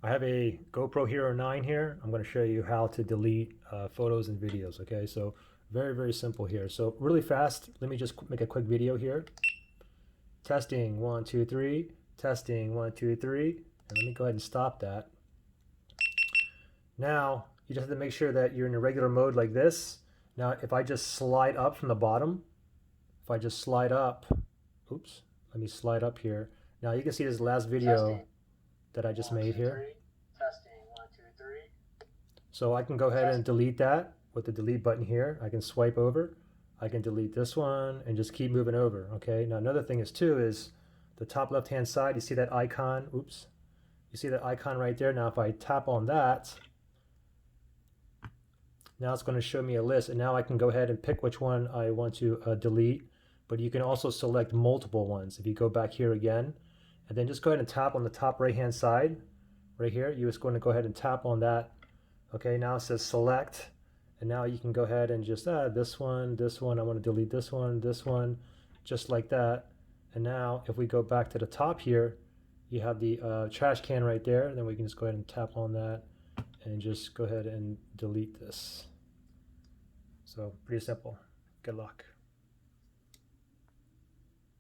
I have a GoPro Hero 9 here. I'm going to show you how to delete photos and videos. Okay, so very, very simple here. So really fast, let me just make a quick video here. Testing, 1, 2, 3. Testing, 1, 2, 3. And let me go ahead and stop that. Now, you just have to make sure that you're in a regular mode like this. Now, if I just slide up from the bottom, if I just slide up, oops, let me slide up here. Now you can see this last video that I just made here. Testing, 1, 2, 3. So I can go ahead and delete that with the delete button here. I can swipe over. I can delete this one and just keep moving over. Okay. Now another thing is too is the top left hand side. You see that icon? Oops. You see that icon right there. Now if I tap on that, now it's going to show me a list, and now I can go ahead and pick which one I want to delete. But you can also select multiple ones. If you go back here again, and then just go ahead and tap on the top right hand side right here. You're just going to go ahead and tap on that. Okay, now it says select, and now you can go ahead and just this one, I want to delete this one, just like that. And now if we go back to the top here, you have the trash can right there, and then we can just go ahead and tap on that and just go ahead and delete this. So pretty simple. Good luck.